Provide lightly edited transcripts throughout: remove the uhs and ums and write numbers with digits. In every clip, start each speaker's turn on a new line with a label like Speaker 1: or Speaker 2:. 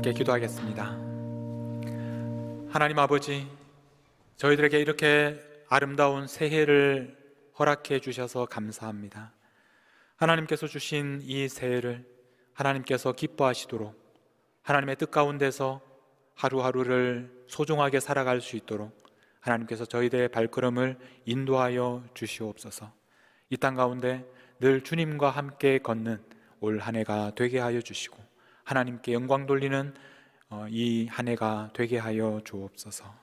Speaker 1: 함께 기도하겠습니다. 하나님 아버지, 저희들에게 이렇게 아름다운 새해를 허락해 주셔서 감사합니다. 하나님께서 주신 이 새해를 하나님께서 기뻐하시도록, 하나님의 뜻 가운데서 하루하루를 소중하게 살아갈 수 있도록 하나님께서 저희들의 발걸음을 인도하여 주시옵소서. 이 땅 가운데 늘 주님과 함께 걷는 올 한 해가 되게 하여 주시고, 하나님께 영광 돌리는 이 한 해가 되게 하여 주옵소서.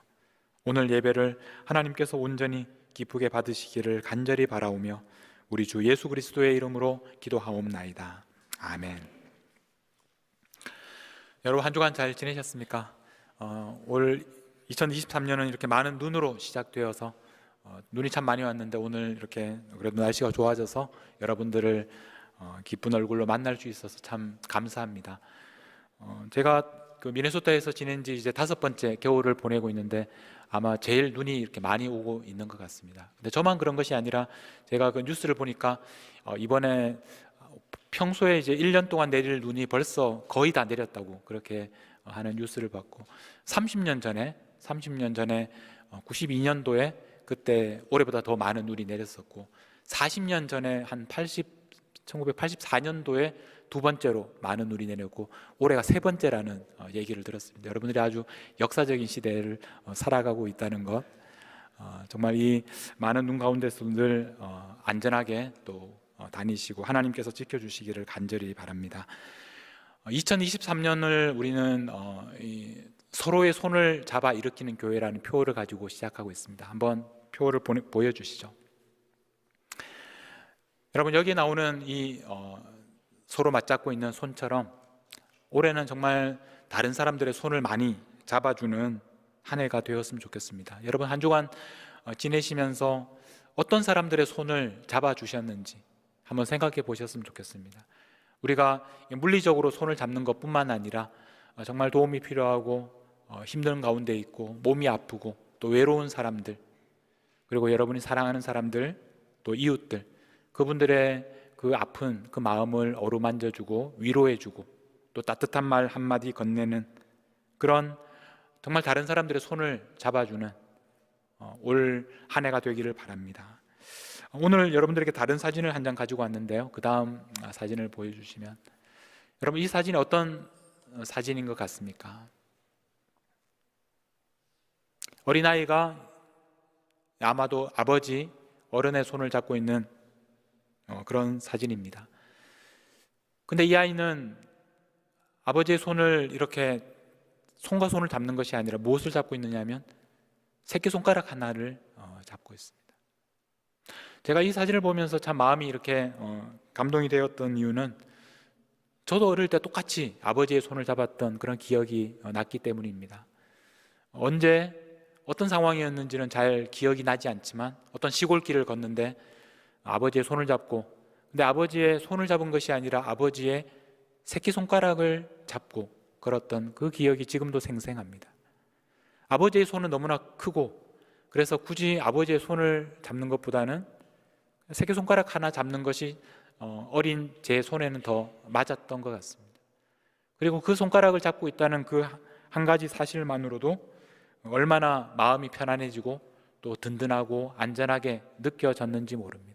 Speaker 1: 오늘 예배를 하나님께서 온전히 기쁘게 받으시기를 간절히 바라오며 우리 주 예수 그리스도의 이름으로 기도하옵나이다. 아멘. 여러분, 한 주간 잘 지내셨습니까? 올 2023년은 이렇게 많은 눈으로 시작되어서 눈이 참 많이 왔는데, 오늘 이렇게 그래도 날씨가 좋아져서 여러분들을 기쁜 얼굴로 만날 수 있어서 참 감사합니다. 제가 그 미네소타에서 지낸 지 이제 5번째 겨울을 보내고 있는데 아마 제일 눈이 이렇게 많이 오고 있는 것 같습니다. 근데 저만 그런 것이 아니라 제가 그 뉴스를 보니까 이번에 평소에 이제 1년 동안 내릴 눈이 벌써 거의 다 내렸다고 그렇게 하는 뉴스를 봤고, 30년 전에 92년도에 그때 올해보다 더 많은 눈이 내렸었고, 40년 전에 1984년도에 두 번째로 많은 눈이 내렸고, 올해가 세 번째라는 얘기를 들었습니다. 여러분들이 아주 역사적인 시대를 살아가고 있다는 것, 정말 이 많은 눈 가운데서 늘 안전하게 또 다니시고 하나님께서 지켜주시기를 간절히 바랍니다. 2023년을 우리는 서로의 손을 잡아 일으키는 교회라는 표어를 가지고 시작하고 있습니다. 한번 표어를 보여주시죠. 여러분, 여기 나오는 이 서로 맞잡고 있는 손처럼 올해는 정말 다른 사람들의 손을 많이 잡아주는 한 해가 되었으면 좋겠습니다. 여러분, 한 주간 지내시면서 어떤 사람들의 손을 잡아주셨는지 한번 생각해 보셨으면 좋겠습니다. 우리가 물리적으로 손을 잡는 것뿐만 아니라 정말 도움이 필요하고 힘든 가운데 있고 몸이 아프고 또 외로운 사람들, 그리고 여러분이 사랑하는 사람들, 또 이웃들, 그분들의 그 아픈 그 마음을 어루만져주고 위로해주고 또 따뜻한 말 한마디 건네는 그런 정말 다른 사람들의 손을 잡아주는 올 한 해가 되기를 바랍니다. 오늘 여러분들에게 다른 사진을 한 장 가지고 왔는데요, 그 다음 사진을 보여주시면, 여러분, 이 사진이 어떤 사진인 것 같습니까? 어린아이가 아마도 아버지, 어른의 손을 잡고 있는 그런 사진입니다. 근데 이 아이는 아버지의 손을 이렇게 손과 손을 잡는 것이 아니라 무엇을 잡고 있느냐 하면 새끼손가락 하나를 잡고 있습니다. 제가 이 사진을 보면서 참 마음이 이렇게 감동이 되었던 이유는 저도 어릴 때 똑같이 아버지의 손을 잡았던 그런 기억이 났기 때문입니다. 언제 어떤 상황이었는지는 잘 기억이 나지 않지만 어떤 시골길을 걷는데 아버지의 손을 잡고, 근데 아버지의 손을 잡은 것이 아니라 아버지의 새끼손가락을 잡고 걸었던 그 기억이 지금도 생생합니다. 아버지의 손은 너무나 크고, 그래서 굳이 아버지의 손을 잡는 것보다는 새끼손가락 하나 잡는 것이 어린 제 손에는 더 맞았던 것 같습니다. 그리고 그 손가락을 잡고 있다는 그 한 가지 사실만으로도 얼마나 마음이 편안해지고 또 든든하고 안전하게 느껴졌는지 모릅니다.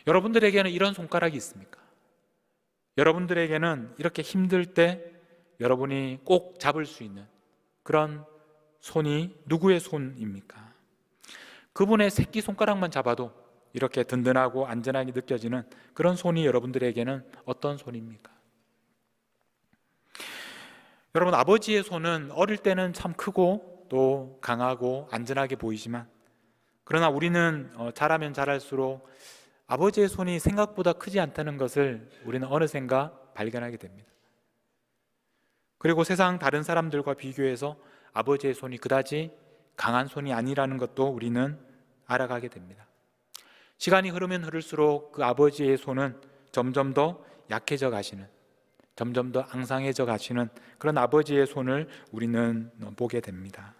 Speaker 1: 여러분들에게는 이런 손가락이 있습니까? 여러분들에게는 이렇게 힘들 때 여러분이 꼭 잡을 수 있는 그런 손이 누구의 손입니까? 그분의 새끼손가락만 잡아도 이렇게 든든하고 안전하게 느껴지는 그런 손이 여러분들에게는 어떤 손입니까? 여러분, 아버지의 손은 어릴 때는 참 크고 또 강하고 안전하게 보이지만, 그러나 우리는 자라면 자랄수록 아버지의 손이 생각보다 크지 않다는 것을 우리는 어느샌가 발견하게 됩니다. 그리고 세상 다른 사람들과 비교해서 아버지의 손이 그다지 강한 손이 아니라는 것도 우리는 알아가게 됩니다. 시간이 흐르면 흐를수록 그 아버지의 손은 점점 더 약해져 가시는, 점점 더 앙상해져 가시는 그런 아버지의 손을 우리는 보게 됩니다.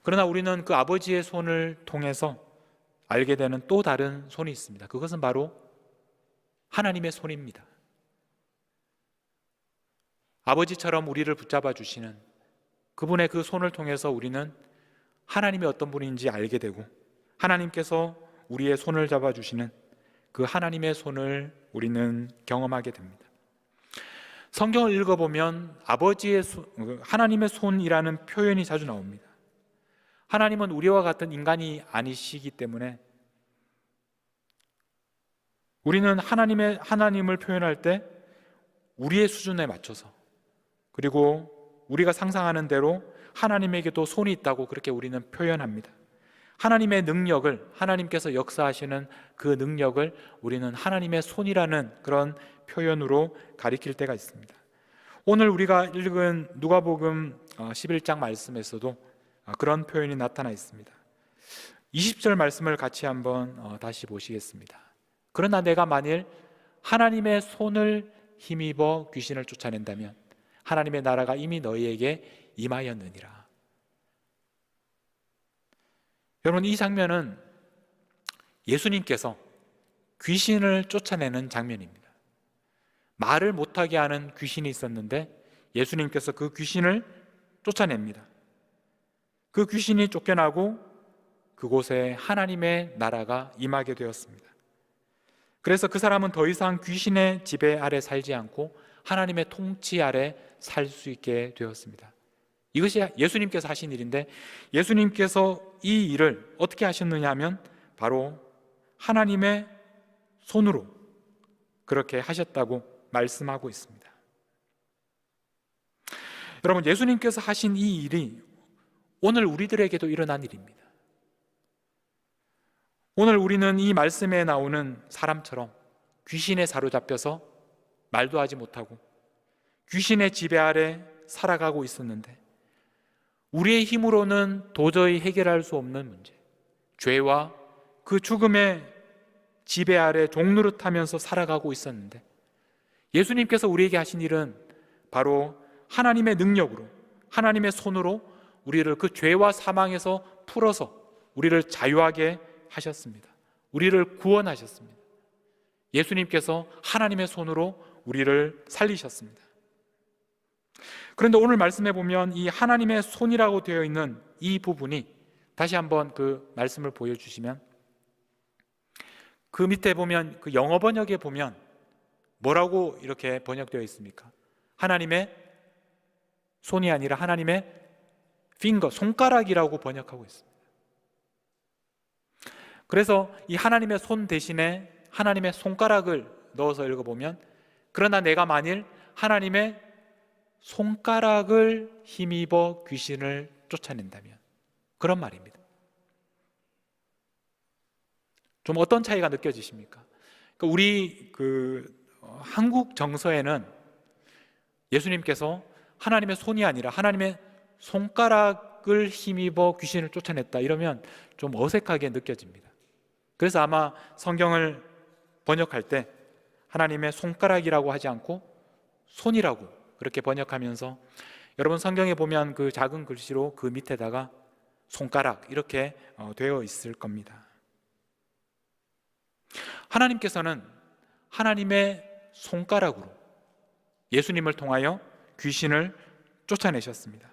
Speaker 1: 그러나 우리는 그 아버지의 손을 통해서 알게 되는 또 다른 손이 있습니다. 그것은 바로 하나님의 손입니다. 아버지처럼 우리를 붙잡아 주시는 그분의 그 손을 통해서 우리는 하나님이 어떤 분인지 알게 되고, 하나님께서 우리의 손을 잡아주시는 그 하나님의 손을 우리는 경험하게 됩니다. 성경을 읽어보면 아버지의 하나님의 손이라는 표현이 자주 나옵니다. 하나님은 우리와 같은 인간이 아니시기 때문에 우리는 하나님을 표현할 때 우리의 수준에 맞춰서, 그리고 우리가 상상하는 대로 하나님에게도 손이 있다고 그렇게 우리는 표현합니다. 하나님의 능력을, 하나님께서 역사하시는 그 능력을 우리는 하나님의 손이라는 그런 표현으로 가리킬 때가 있습니다. 오늘 우리가 읽은 누가복음 11장 말씀에서도 그런 표현이 나타나 있습니다. 20절 말씀을 같이 한번 다시 보시겠습니다. 그러나 내가 만일 하나님의 손을 힘입어 귀신을 쫓아낸다면 하나님의 나라가 이미 너희에게 임하였느니라. 여러분, 이 장면은 예수님께서 귀신을 쫓아내는 장면입니다. 말을 못하게 하는 귀신이 있었는데 예수님께서 그 귀신을 쫓아냅니다. 그 귀신이 쫓겨나고 그곳에 하나님의 나라가 임하게 되었습니다. 그래서 그 사람은 더 이상 귀신의 지배 아래 살지 않고 하나님의 통치 아래 살 수 있게 되었습니다. 이것이 예수님께서 하신 일인데, 예수님께서 이 일을 어떻게 하셨느냐 하면 바로 하나님의 손으로 그렇게 하셨다고 말씀하고 있습니다. 여러분, 예수님께서 하신 이 일이 오늘 우리들에게도 일어난 일입니다. 오늘 우리는 이 말씀에 나오는 사람처럼 귀신에 사로잡혀서 말도 하지 못하고 귀신의 지배 아래 살아가고 있었는데, 우리의 힘으로는 도저히 해결할 수 없는 문제, 죄와 그 죽음의 지배 아래 종노릇하면서 살아가고 있었는데, 예수님께서 우리에게 하신 일은 바로 하나님의 능력으로, 하나님의 손으로 우리를 그 죄와 사망에서 풀어서 우리를 자유하게 하셨습니다. 우리를 구원하셨습니다. 예수님께서 하나님의 손으로 우리를 살리셨습니다. 그런데 오늘 말씀해 보면 이 하나님의 손이라고 되어 있는 이 부분이, 다시 한번 그 말씀을 보여주시면, 그 밑에 보면 그 영어 번역에 보면 뭐라고 이렇게 번역되어 있습니까? 하나님의 손이 아니라 하나님의 finger, 손가락이라고 번역하고 있습니다. 그래서 이 하나님의 손 대신에 하나님의 손가락을 넣어서 읽어보면, 그러나 내가 만일 하나님의 손가락을 힘입어 귀신을 쫓아낸다면, 그런 말입니다. 좀 어떤 차이가 느껴지십니까? 우리 한국 정서에는 예수님께서 하나님의 손이 아니라 하나님의 손가락을 힘입어 귀신을 쫓아냈다 이러면 좀 어색하게 느껴집니다. 그래서 아마 성경을 번역할 때 하나님의 손가락이라고 하지 않고 손이라고 그렇게 번역하면서, 여러분 성경에 보면 그 작은 글씨로 그 밑에다가 손가락 이렇게 되어 있을 겁니다. 하나님께서는 하나님의 손가락으로 예수님을 통하여 귀신을 쫓아내셨습니다.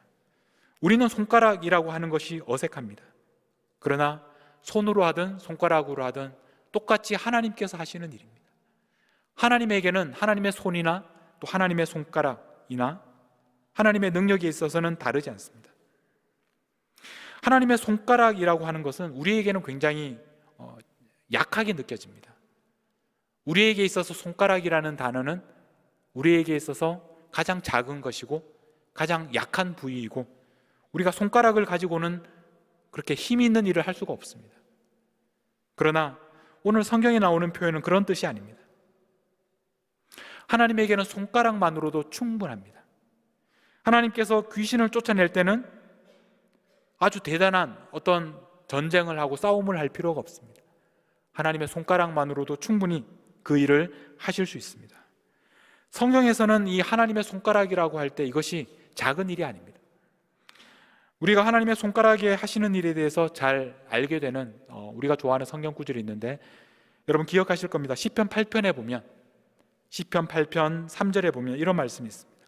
Speaker 1: 우리는 손가락이라고 하는 것이 어색합니다. 그러나 손으로 하든 손가락으로 하든 똑같이 하나님께서 하시는 일입니다. 하나님에게는 하나님의 손이나 또 하나님의 손가락이나 하나님의 능력에 있어서는 다르지 않습니다. 하나님의 손가락이라고 하는 것은 우리에게는 굉장히 약하게 느껴집니다. 우리에게 있어서 손가락이라는 단어는 우리에게 있어서 가장 작은 것이고 가장 약한 부위이고, 우리가 손가락을 가지고는 그렇게 힘 있는 일을 할 수가 없습니다. 그러나 오늘 성경에 나오는 표현은 그런 뜻이 아닙니다. 하나님에게는 손가락만으로도 충분합니다. 하나님께서 귀신을 쫓아낼 때는 아주 대단한 어떤 전쟁을 하고 싸움을 할 필요가 없습니다. 하나님의 손가락만으로도 충분히 그 일을 하실 수 있습니다. 성경에서는 이 하나님의 손가락이라고 할 때 이것이 작은 일이 아닙니다. 우리가 하나님의 손가락에 하시는 일에 대해서 잘 알게 되는 우리가 좋아하는 성경 구절이 있는데, 여러분 기억하실 겁니다. 시편 8편에 보면, 시편 8편 3절에 보면 이런 말씀이 있습니다.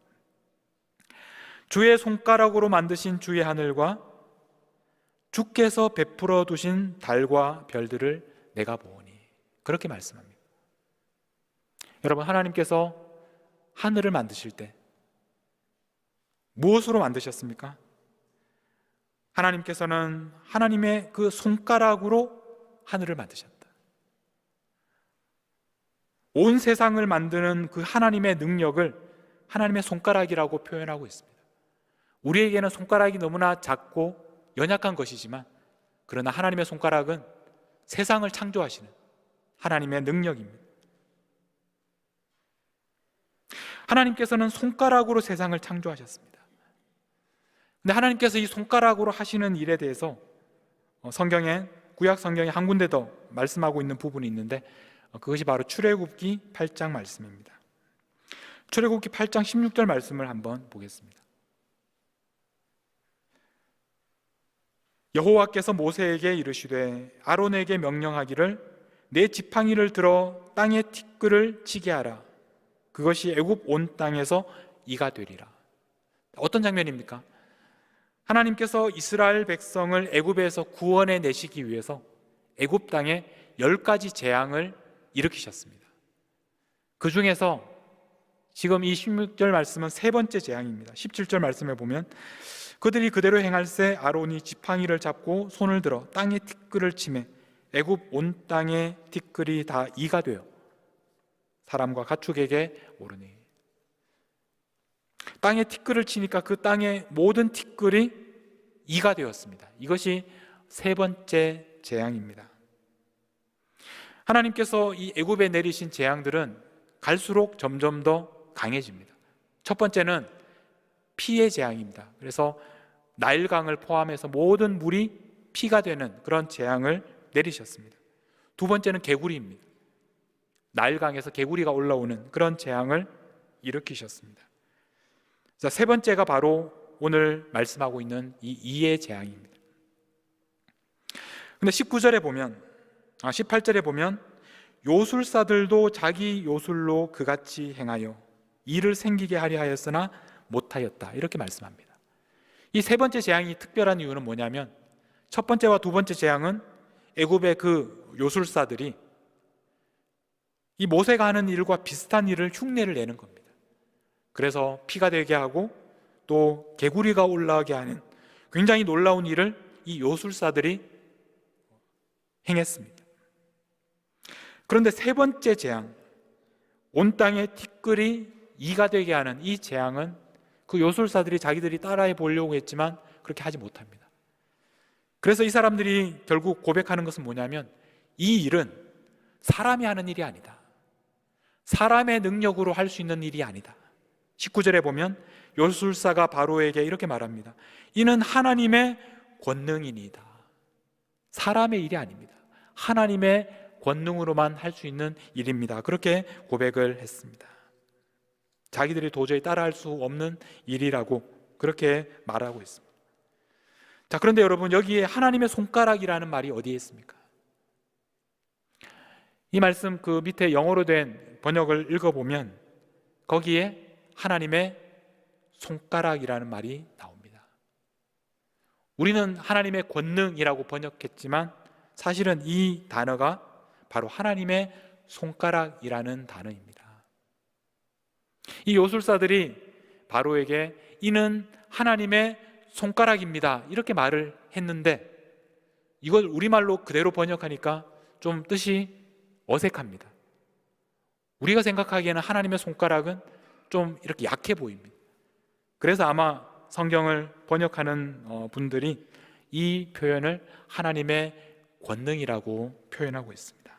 Speaker 1: 주의 손가락으로 만드신 주의 하늘과 주께서 베풀어 두신 달과 별들을 내가 보오니. 그렇게 말씀합니다. 여러분, 하나님께서 하늘을 만드실 때 무엇으로 만드셨습니까? 하나님께서는 하나님의 그 손가락으로 하늘을 만드셨다. 온 세상을 만드는 그 하나님의 능력을 하나님의 손가락이라고 표현하고 있습니다. 우리에게는 손가락이 너무나 작고 연약한 것이지만, 그러나 하나님의 손가락은 세상을 창조하시는 하나님의 능력입니다. 하나님께서는 손가락으로 세상을 창조하셨습니다. 근데 하나님께서 이 손가락으로 하시는 일에 대해서 성경에, 구약 성경에 한 군데 더 말씀하고 있는 부분이 있는데, 그것이 바로 출애굽기 8장 말씀입니다. 출애굽기 8장 16절 말씀을 한번 보겠습니다. 여호와께서 모세에게 이르시되 아론에게 명령하기를 내 지팡이를 들어 땅에 티끌을 치게 하라. 그것이 애굽 온 땅에서 이가 되리라. 어떤 장면입니까? 하나님께서 이스라엘 백성을 애굽에서 구원해 내시기 위해서 애굽 땅에 10가지 재앙을 일으키셨습니다. 그 중에서 지금 이 16절 말씀은 세 번째 재앙입니다. 17절 말씀에 보면 그들이 그대로 행할세 아론이 지팡이를 잡고 손을 들어 땅에 티끌을 치매 애굽 온 땅의 티끌이 다 이가 되어 사람과 가축에게 오르니. 땅에 티끌을 치니까 그 땅의 모든 티끌이 이가 되었습니다. 이것이 세 번째 재앙입니다. 하나님께서 이 애굽에 내리신 재앙들은 갈수록 점점 더 강해집니다. 첫 번째는 피의 재앙입니다. 그래서 나일강을 포함해서 모든 물이 피가 되는 그런 재앙을 내리셨습니다. 두 번째는 개구리입니다. 나일강에서 개구리가 올라오는 그런 재앙을 일으키셨습니다. 자, 세 번째가 바로 오늘 말씀하고 있는 이 이의 재앙입니다. 근데 18절에 보면 요술사들도 자기 요술로 그같이 행하여 이를 생기게 하려 하였으나 못하였다. 이렇게 말씀합니다. 이 세 번째 재앙이 특별한 이유는 뭐냐면, 첫 번째와 두 번째 재앙은 애굽의 그 요술사들이 이 모세가 하는 일과 비슷한 일을 흉내를 내는 겁니다. 그래서 피가 되게 하고 또 개구리가 올라오게 하는 굉장히 놀라운 일을 이 요술사들이 행했습니다. 그런데 세 번째 재앙, 온 땅에 티끌이 이가 되게 하는 이 재앙은 그 요술사들이 자기들이 따라해 보려고 했지만 그렇게 하지 못합니다. 그래서 이 사람들이 결국 고백하는 것은 뭐냐면, 이 일은 사람이 하는 일이 아니다. 사람의 능력으로 할 수 있는 일이 아니다. 19절에 보면 요술사가 바로에게 이렇게 말합니다. 이는 하나님의 권능이니이다. 사람의 일이 아닙니다. 하나님의 권능으로만 할 수 있는 일입니다. 그렇게 고백을 했습니다. 자기들이 도저히 따라할 수 없는 일이라고 그렇게 말하고 있습니다. 자, 그런데 여러분, 여기에 하나님의 손가락이라는 말이 어디에 있습니까? 이 말씀 그 밑에 영어로 된 번역을 읽어보면 거기에 하나님의 손가락이라는 말이 나옵니다. 우리는 하나님의 권능이라고 번역했지만 사실은 이 단어가 바로 하나님의 손가락이라는 단어입니다. 이 요술사들이 바로에게 이는 하나님의 손가락입니다, 이렇게 말을 했는데, 이걸 우리말로 그대로 번역하니까 좀 뜻이 어색합니다. 우리가 생각하기에는 하나님의 손가락은 좀 이렇게 약해 보입니다. 그래서 아마 성경을 번역하는 분들이 이 표현을 하나님의 권능이라고 표현하고 있습니다.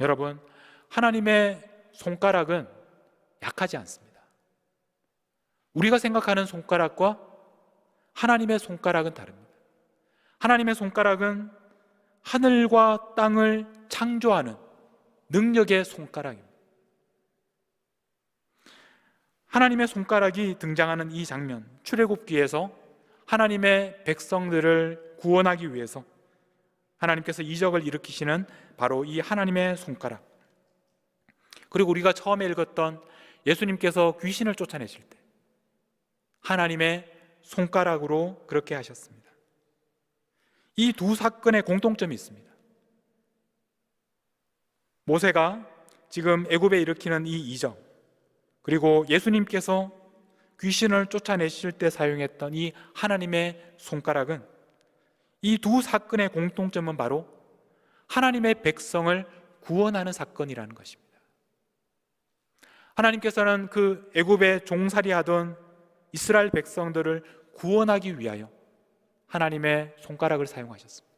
Speaker 1: 여러분, 하나님의 손가락은 약하지 않습니다. 우리가 생각하는 손가락과 하나님의 손가락은 다릅니다. 하나님의 손가락은 하늘과 땅을 창조하는 능력의 손가락입니다. 하나님의 손가락이 등장하는 이 장면, 출애굽기에서 하나님의 백성들을 구원하기 위해서 하나님께서 이적을 일으키시는 바로 이 하나님의 손가락, 그리고 우리가 처음에 읽었던 예수님께서 귀신을 쫓아내실 때 하나님의 손가락으로 그렇게 하셨습니다. 이 두 사건의 공통점이 있습니다. 모세가 지금 애굽에 일으키는 이 이적, 그리고 예수님께서 귀신을 쫓아내실 때 사용했던 이 하나님의 손가락은, 이 두 사건의 공통점은 바로 하나님의 백성을 구원하는 사건이라는 것입니다. 하나님께서는 그 애굽에 종살이하던 이스라엘 백성들을 구원하기 위하여 하나님의 손가락을 사용하셨습니다.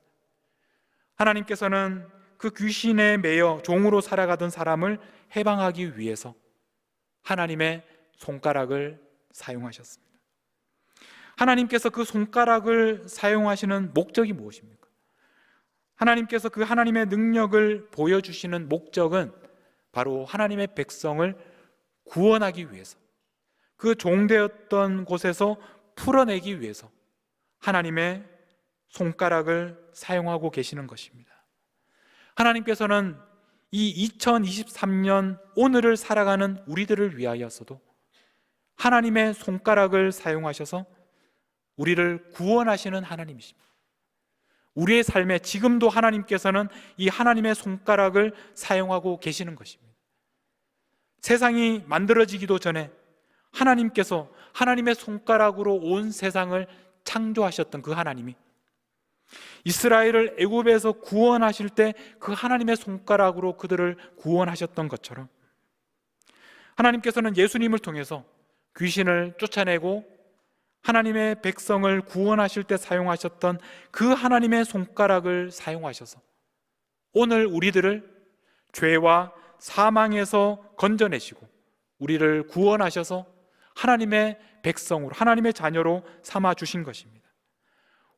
Speaker 1: 하나님께서는 그 귀신에 매여 종으로 살아가던 사람을 해방하기 위해서 하나님의 손가락을 사용하셨습니다. 하나님께서 그 손가락을 사용하시는 목적이 무엇입니까? 하나님께서 그 하나님의 능력을 보여주시는 목적은 바로 하나님의 백성을 구원하기 위해서, 그 종되었던 곳에서 풀어내기 위해서 하나님의 손가락을 사용하고 계시는 것입니다. 하나님께서는 이 2023년 오늘을 살아가는 우리들을 위하여서도 하나님의 손가락을 사용하셔서 우리를 구원하시는 하나님이십니다. 우리의 삶에 지금도 하나님께서는 이 하나님의 손가락을 사용하고 계시는 것입니다. 세상이 만들어지기도 전에 하나님께서 하나님의 손가락으로 온 세상을 창조하셨던 그 하나님이 이스라엘을 애굽에서 구원하실 때 그 하나님의 손가락으로 그들을 구원하셨던 것처럼, 하나님께서는 예수님을 통해서 귀신을 쫓아내고 하나님의 백성을 구원하실 때 사용하셨던 그 하나님의 손가락을 사용하셔서 오늘 우리들을 죄와 사망에서 건져내시고 우리를 구원하셔서 하나님의 백성으로, 하나님의 자녀로 삼아 주신 것입니다.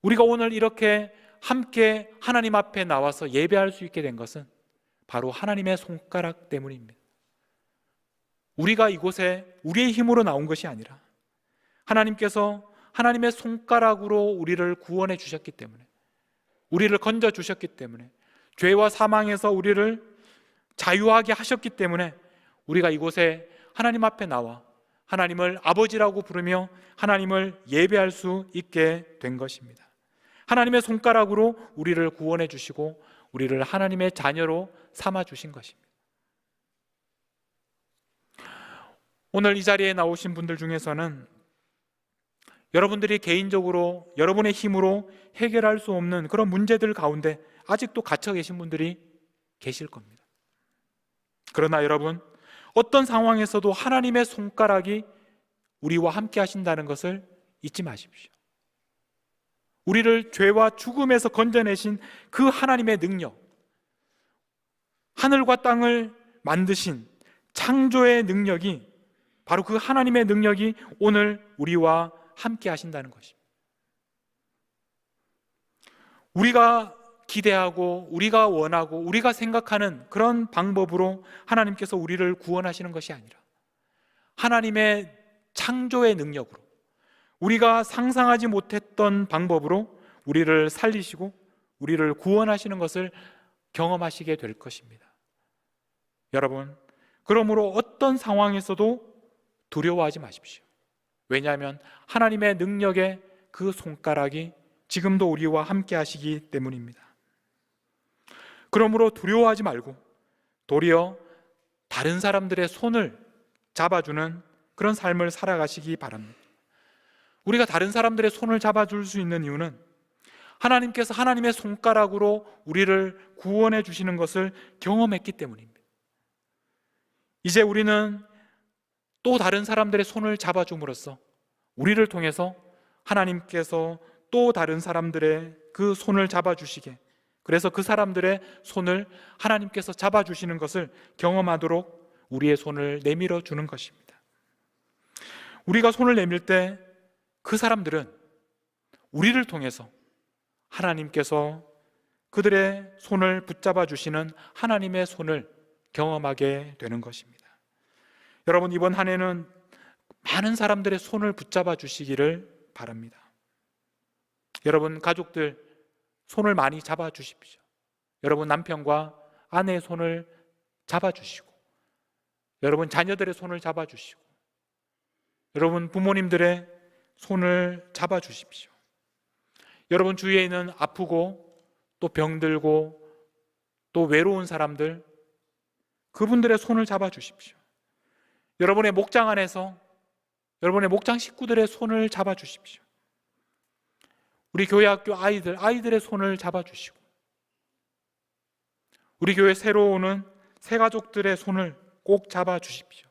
Speaker 1: 우리가 오늘 이렇게 함께 하나님 앞에 나와서 예배할 수 있게 된 것은 바로 하나님의 손가락 때문입니다. 우리가 이곳에 우리의 힘으로 나온 것이 아니라 하나님께서 하나님의 손가락으로 우리를 구원해 주셨기 때문에, 우리를 건져 주셨기 때문에, 죄와 사망에서 우리를 자유하게 하셨기 때문에 우리가 이곳에 하나님 앞에 나와 하나님을 아버지라고 부르며 하나님을 예배할 수 있게 된 것입니다. 하나님의 손가락으로 우리를 구원해 주시고 우리를 하나님의 자녀로 삼아 주신 것입니다. 오늘 이 자리에 나오신 분들 중에서는 여러분들이 개인적으로 여러분의 힘으로 해결할 수 없는 그런 문제들 가운데 아직도 갇혀 계신 분들이 계실 겁니다. 그러나 여러분, 어떤 상황에서도 하나님의 손가락이 우리와 함께 하신다는 것을 잊지 마십시오. 우리를 죄와 죽음에서 건져내신 그 하나님의 능력, 하늘과 땅을 만드신 창조의 능력이, 바로 그 하나님의 능력이 오늘 우리와 함께 하신다는 것입니다. 우리가 기대하고 우리가 원하고 우리가 생각하는 그런 방법으로 하나님께서 우리를 구원하시는 것이 아니라 하나님의 창조의 능력으로, 우리가 상상하지 못했던 방법으로 우리를 살리시고 우리를 구원하시는 것을 경험하시게 될 것입니다. 여러분, 그러므로 어떤 상황에서도 두려워하지 마십시오. 왜냐하면 하나님의 능력의 그 손가락이 지금도 우리와 함께 하시기 때문입니다. 그러므로 두려워하지 말고 도리어 다른 사람들의 손을 잡아주는 그런 삶을 살아가시기 바랍니다. 우리가 다른 사람들의 손을 잡아줄 수 있는 이유는 하나님께서 하나님의 손가락으로 우리를 구원해 주시는 것을 경험했기 때문입니다. 이제 우리는 또 다른 사람들의 손을 잡아줌으로써 우리를 통해서 하나님께서 또 다른 사람들의 그 손을 잡아주시게, 그래서 그 사람들의 손을 하나님께서 잡아주시는 것을 경험하도록 우리의 손을 내밀어 주는 것입니다. 우리가 손을 내밀 때 그 사람들은 우리를 통해서 하나님께서 그들의 손을 붙잡아 주시는 하나님의 손을 경험하게 되는 것입니다. 여러분, 이번 한 해는 많은 사람들의 손을 붙잡아 주시기를 바랍니다. 여러분, 가족들 손을 많이 잡아 주십시오. 여러분, 남편과 아내의 손을 잡아 주시고, 여러분, 자녀들의 손을 잡아 주시고, 여러분, 부모님들의 손을 잡아 주십시오. 여러분 주위에 있는 아프고 또 병들고 또 외로운 사람들, 그분들의 손을 잡아 주십시오. 여러분의 목장 안에서 여러분의 목장 식구들의 손을 잡아 주십시오. 우리 교회 학교 아이들의 손을 잡아 주시고, 우리 교회 새로 오는 새 가족들의 손을 꼭 잡아 주십시오.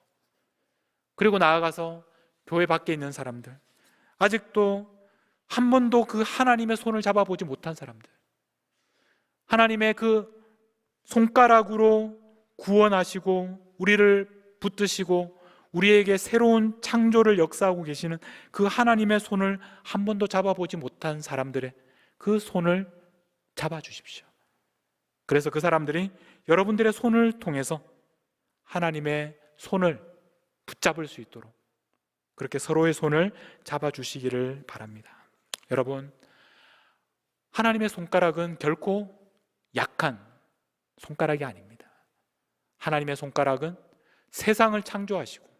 Speaker 1: 그리고 나아가서 교회 밖에 있는 사람들, 아직도 한 번도 그 하나님의 손을 잡아보지 못한 사람들, 하나님의 그 손가락으로 구원하시고 우리를 붙드시고 우리에게 새로운 창조를 역사하고 계시는 그 하나님의 손을 한 번도 잡아보지 못한 사람들의 그 손을 잡아주십시오. 그래서 그 사람들이 여러분들의 손을 통해서 하나님의 손을 붙잡을 수 있도록 그렇게 서로의 손을 잡아주시기를 바랍니다. 여러분, 하나님의 손가락은 결코 약한 손가락이 아닙니다. 하나님의 손가락은 세상을 창조하시고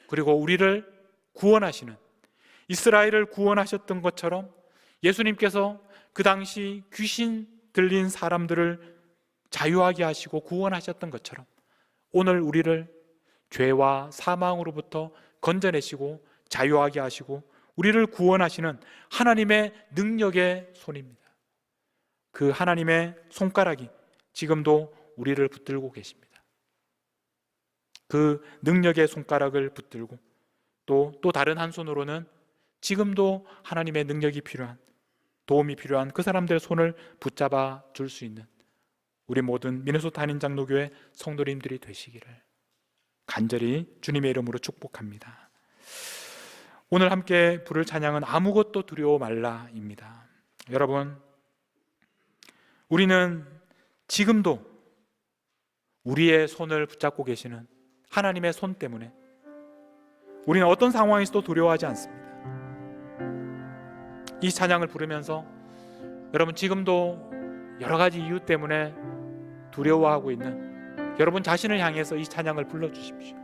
Speaker 1: 그리고 우리를 구원하시는, 이스라엘을 구원하셨던 것처럼 예수님께서 그 당시 귀신 들린 사람들을 자유하게 하시고 구원하셨던 것처럼 오늘 우리를 죄와 사망으로부터 건져내시고 자유하게 하시고 우리를 구원하시는 하나님의 능력의 손입니다. 그 하나님의 손가락이 지금도 우리를 붙들고 계십니다. 그 능력의 손가락을 붙들고 또 다른 한 손으로는 지금도 하나님의 능력이 필요한, 도움이 필요한 그 사람들의 손을 붙잡아 줄 수 있는 우리 모든 미네소타 한인장로교회 성도님들이 되시기를 간절히 주님의 이름으로 축복합니다. 오늘 함께 부를 찬양은 아무것도 두려워 말라입니다. 여러분, 우리는 지금도 우리의 손을 붙잡고 계시는 하나님의 손 때문에 우리는 어떤 상황에서도 두려워하지 않습니다. 이 찬양을 부르면서 여러분 지금도 여러 가지 이유 때문에 두려워하고 있는 여러분 자신을 향해서 이 찬양을 불러주십시오.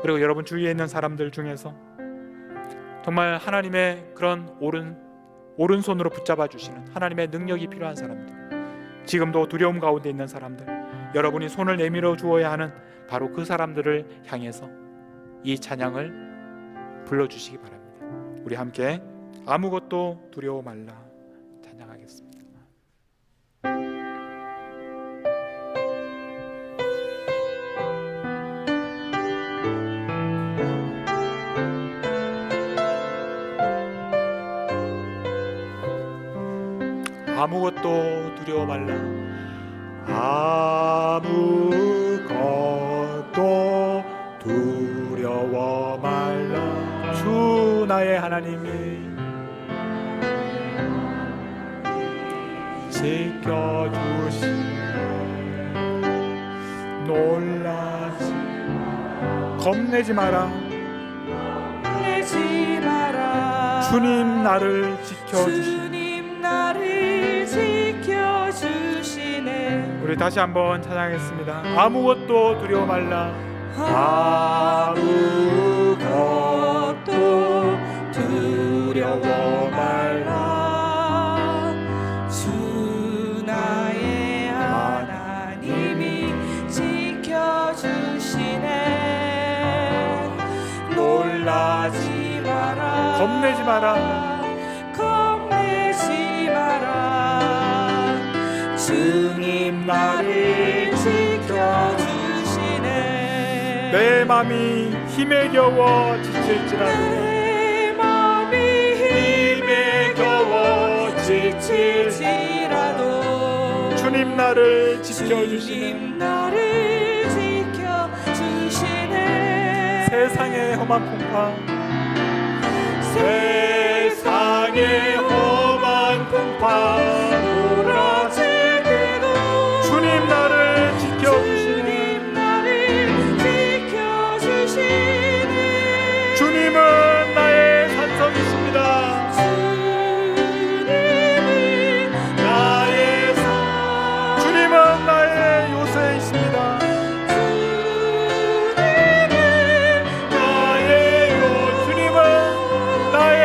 Speaker 1: 그리고 여러분 주위에 있는 사람들 중에서 정말 하나님의 그런 오른손으로 붙잡아 주시는 하나님의 능력이 필요한 사람들, 지금도 두려움 가운데 있는 사람들, 여러분이 손을 내밀어 주어야 하는 바로 그 사람들을 향해서 이 찬양을 불러주시기 바랍니다. 우리 함께 아무것도 두려워 말라 찬양하겠습니다. 아무것도 두려워 말라, 아무것도 두려워 말라. 주 나의 하나님이 지켜주시네. 놀라지 겁내지 마라.
Speaker 2: 겁내지 마라.
Speaker 1: 주님 나를 지켜주시네. 우리 다시 한번 찬양하겠습니다. 아무것도 두려워 말라.
Speaker 2: 아무것도 두려워 말라. 주 나의 하나님이 지켜주시네. 놀라지 마라.
Speaker 1: 겁내지 마라.
Speaker 2: 겁내지 마라. 주님 나를 지켜주시네.
Speaker 1: 내 맘이 힘에 겨워 지칠지라도,
Speaker 2: 내 맘이 힘에 겨워 지칠지라도
Speaker 1: 주님 나를 지켜주시네.
Speaker 2: 주님 나를 지켜주시네.
Speaker 1: 세상의 험한 풍파,
Speaker 2: 세상의 험한 풍파 몰아칠 때도
Speaker 1: 주님 나를 지켜주시네.
Speaker 2: 주님 나를 지켜주시네.
Speaker 1: 주님은 나의 산성이십니다.
Speaker 2: 주님은 나의 산,
Speaker 1: 주님은 나의 요새이십니다.
Speaker 2: 주님은 나의 요,
Speaker 1: 주님은 나의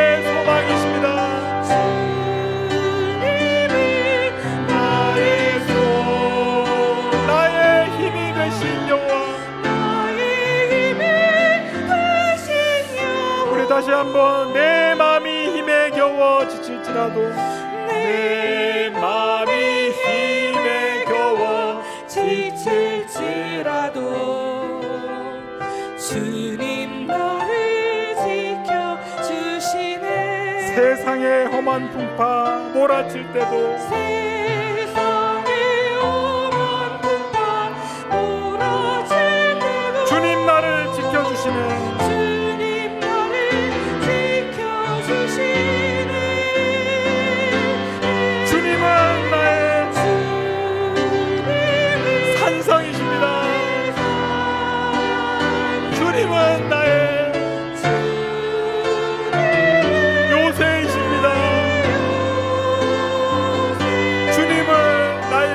Speaker 1: 다시 한번 내 마음이 힘에 겨워 지칠지라도
Speaker 2: 내 마음이 힘에 겨워 지칠지라도 주님 나를 지켜주시네.
Speaker 1: 세상의 험한 풍파 몰아칠 때도
Speaker 2: 세상의 험한 풍파 몰아칠 때도
Speaker 1: 주님 나를 지켜주시네.
Speaker 2: 주님 나를 지켜주시네.
Speaker 1: 주님은 나의
Speaker 2: 주님은
Speaker 1: 산성이십니다. 주님은 나의 요새이십니다. 주님은 나의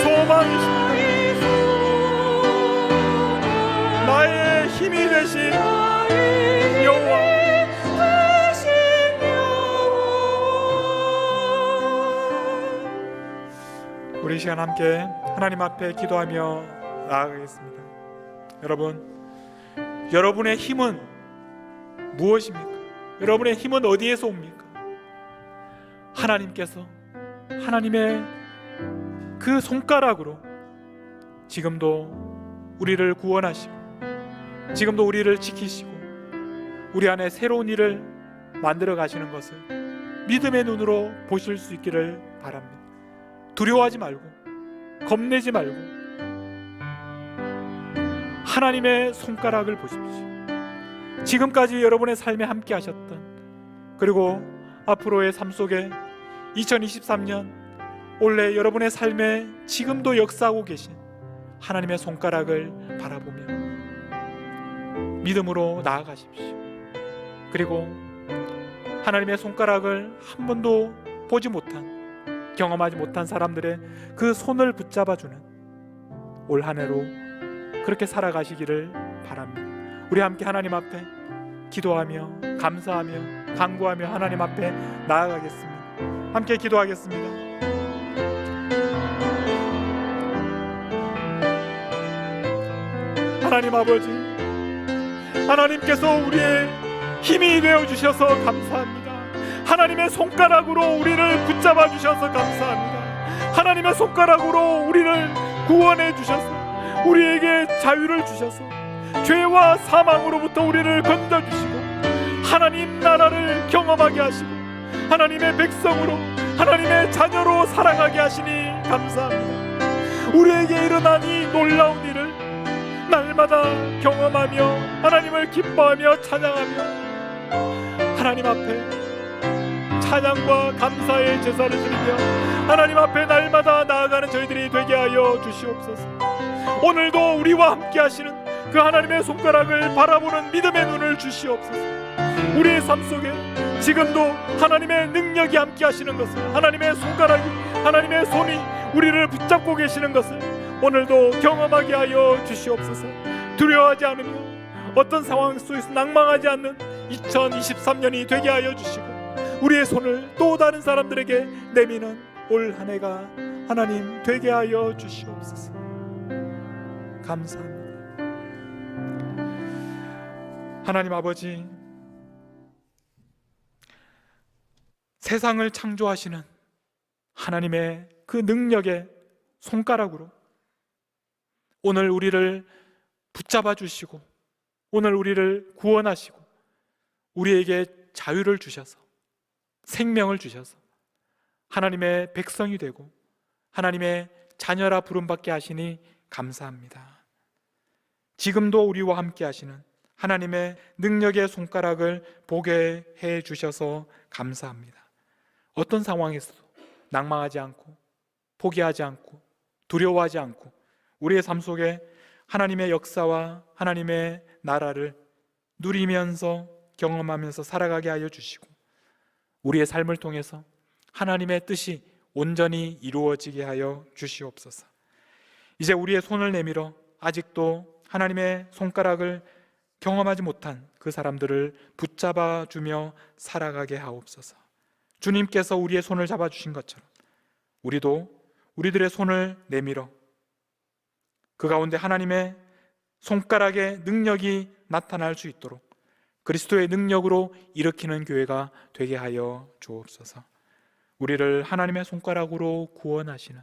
Speaker 1: 소망이십니다. 나의 힘이 되신 여호와. 우리 이 시간 함께 하나님 앞에 기도하며 나아가겠습니다. 여러분의 힘은 무엇입니까? 여러분의 힘은 어디에서 옵니까? 하나님께서 하나님의 그 손가락으로 지금도 우리를 구원하시고 지금도 우리를 지키시고 우리 안에 새로운 일을 만들어 가시는 것을 믿음의 눈으로 보실 수 있기를 바랍니다. 두려워하지 말고 겁내지 말고 하나님의 손가락을 보십시오. 지금까지 여러분의 삶에 함께 하셨던, 그리고 앞으로의 삶 속에 2023년 올해 여러분의 삶에 지금도 역사하고 계신 하나님의 손가락을 바라보며 믿음으로 나아가십시오. 그리고 하나님의 손가락을 한 번도 보지 못한, 경험하지 못한 사람들의 그 손을 붙잡아주는 올 한 해로 그렇게 살아가시기를 바랍니다. 우리 함께 하나님 앞에 기도하며 감사하며 간구하며 하나님 앞에 나아가겠습니다. 함께 기도하겠습니다. 하나님 아버지, 하나님께서 우리의 힘이 되어주셔서 감사합니다. 하나님의 손가락으로 우리를 붙잡아 주셔서 감사합니다. 하나님의 손가락으로 우리를 구원해 주셔서 우리에게 자유를 주셔서 죄와 사망으로부터 우리를 건져주시고 하나님 나라를 경험하게 하시고 하나님의 백성으로, 하나님의 자녀로 살아가게 하시니 감사합니다. 우리에게 일어난 이 놀라운 일을 날마다 경험하며 하나님을 기뻐하며 찬양하며 하나님 앞에 찬양과 감사의 제사를 드리며 하나님 앞에 날마다 나아가는 저희들이 되게 하여 주시옵소서. 오늘도 우리와 함께 하시는 그 하나님의 손가락을 바라보는 믿음의 눈을 주시옵소서. 우리의 삶 속에 지금도 하나님의 능력이 함께 하시는 것을, 하나님의 손가락이, 하나님의 손이 우리를 붙잡고 계시는 것을 오늘도 경험하게 하여 주시옵소서. 두려워하지 않으며 어떤 상황 속에서 낭망하지 않는 2023년이 되게 하여 주시고 우리의 손을 또 다른 사람들에게 내미는 올 한 해가 하나님 되게 하여 주시옵소서. 감사합니다. 하나님 아버지, 세상을 창조하시는 하나님의 그 능력의 손가락으로 오늘 우리를 붙잡아 주시고 오늘 우리를 구원하시고 우리에게 자유를 주셔서 생명을 주셔서 하나님의 백성이 되고 하나님의 자녀라 부름받게 하시니 감사합니다. 지금도 우리와 함께 하시는 하나님의 능력의 손가락을 보게 해 주셔서 감사합니다. 어떤 상황에서도 낭망하지 않고 포기하지 않고 두려워하지 않고 우리의 삶 속에 하나님의 역사와 하나님의 나라를 누리면서 경험하면서 살아가게 하여 주시고 우리의 삶을 통해서 하나님의 뜻이 온전히 이루어지게 하여 주시옵소서. 이제 우리의 손을 내밀어 아직도 하나님의 손가락을 경험하지 못한 그 사람들을 붙잡아 주며 살아가게 하옵소서. 주님께서 우리의 손을 잡아주신 것처럼 우리도 우리들의 손을 내밀어 그 가운데 하나님의 손가락에 능력이 나타날 수 있도록 그리스도의 능력으로 일으키는 교회가 되게 하여 주옵소서. 우리를 하나님의 손가락으로 구원하시는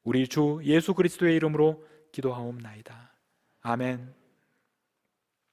Speaker 1: 우리 주 예수 그리스도의 이름으로 기도하옵나이다. 아멘.